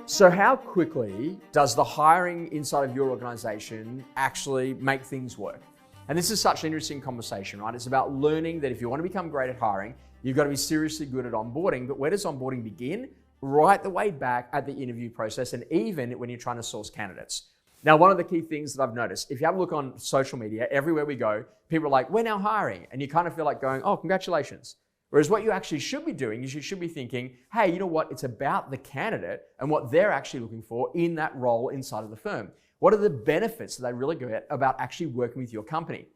So how quickly does the hiring inside of your organization actually make things work? And this is such an interesting conversation, right? It's about learning that if you want to become great at hiring, you've got to be seriously good at onboarding. But where does onboarding begin? Right the way back at the interview process, and even when you're trying to source candidates. Now, one of the key things that I've noticed, if you have a look on social media, everywhere we go, people are like, we're now hiring. And you kind of feel like going, oh, congratulations. Whereas what you actually should be doing is you should be thinking, hey, you know what? It's about the candidate and what they're actually looking for in that role inside of the firm. What are the benefits that they really get about actually working with your company?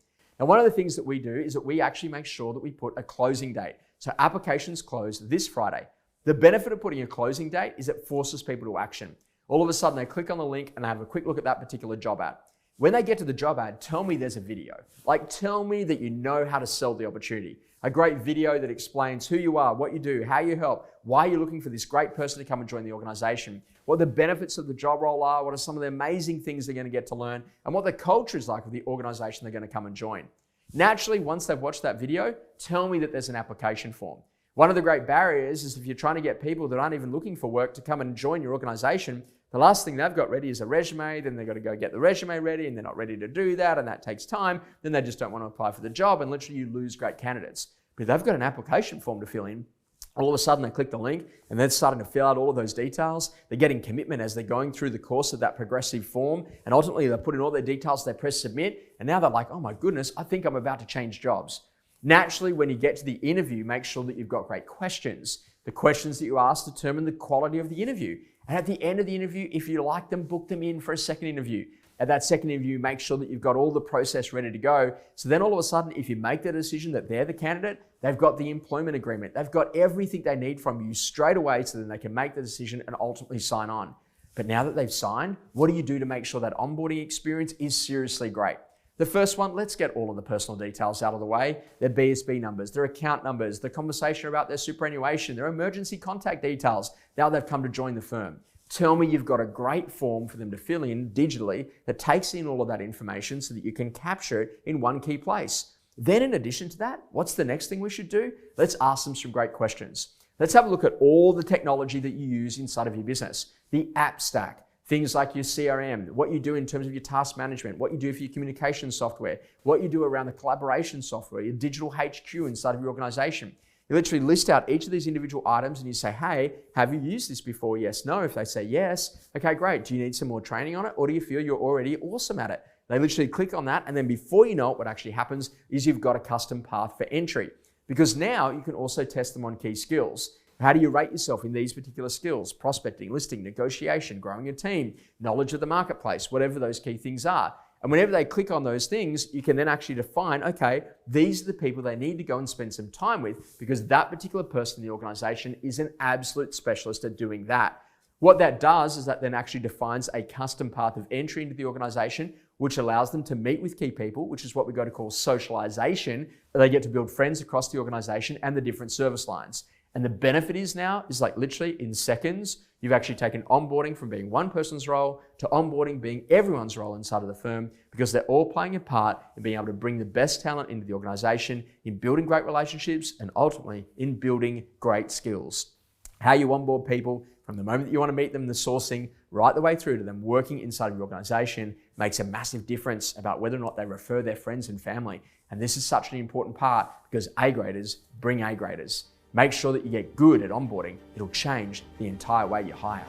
Now, one of the things that we do is that we actually make sure that we put a closing date. So applications close this Friday. The benefit of putting a closing date is it forces people to action. All of a sudden, they click on the link and they have a quick look at that particular job ad. When they get to the job ad, tell me there's a video. Like, tell me that you know how to sell the opportunity. A great video that explains who you are, what you do, how you help, why you're looking for this great person to come and join the organization, what the benefits of the job role are, what are some of the amazing things they're going to get to learn, and what the culture is like of the organization they're going to come and join. Naturally, once they've watched that video, tell me that there's an application form. One of the great barriers is if you're trying to get people that aren't even looking for work to come and join your organization, the last thing they've got ready is a resume, then they've got to go get the resume ready, and they're not ready to do that, and that takes time. Then they just don't want to apply for the job, and literally you lose great candidates. But if they've got an application form to fill in, all of a sudden they click the link, and they're starting to fill out all of those details. They're getting commitment as they're going through the course of that progressive form, and ultimately they put in all their details, they press submit, and now they're like, oh my goodness, I think I'm about to change jobs. Naturally, when you get to the interview, make sure that you've got great questions. The questions that you ask determine the quality of the interview. And at the end of the interview, if you like them, book them in for a second interview. At that second interview, make sure that you've got all the process ready to go. So then all of a sudden, if you make the decision that they're the candidate, they've got the employment agreement. They've got everything they need from you straight away so then they can make the decision and ultimately sign on. But now that they've signed, what do you do to make sure that onboarding experience is seriously great? The first one, let's get all of the personal details out of the way. Their BSB numbers, their account numbers, the conversation about their superannuation, their emergency contact details. Now they've come to join the firm. Tell me you've got a great form for them to fill in digitally that takes in all of that information so that you can capture it in one key place. Then in addition to that, what's the next thing we should do? Let's ask them some great questions. Let's have a look at all the technology that you use inside of your business. The app stack. Things like your CRM, what you do in terms of your task management, what you do for your communication software, what you do around the collaboration software, your digital HQ inside of your organization. You literally list out each of these individual items and you say, hey, have you used this before? Yes, no. If they say yes, okay, great. Do you need some more training on it, or do you feel you're already awesome at it? They literally click on that, and then before you know it, what actually happens is you've got a custom path for entry. Because now you can also test them on key skills. How do you rate yourself in these particular skills? Prospecting, listing, negotiation, growing a team, knowledge of the marketplace, whatever those key things are. And whenever they click on those things, you can then actually define, okay, these are the people they need to go and spend some time with because that particular person in the organization is an absolute specialist at doing that. What that does is that then actually defines a custom path of entry into the organization, which allows them to meet with key people, which is what we go to call socialization. They get to build friends across the organization and the different service lines. And the benefit is now is like literally in seconds, you've actually taken onboarding from being one person's role to onboarding being everyone's role inside of the firm because they're all playing a part in being able to bring the best talent into the organization, in building great relationships, and ultimately in building great skills. How you onboard people from the moment that you want to meet them, the sourcing, right the way through to them working inside of your organization makes a massive difference about whether or not they refer their friends and family. And this is such an important part because A-graders bring A-graders. Make sure that you get good at onboarding. It'll change the entire way you hire.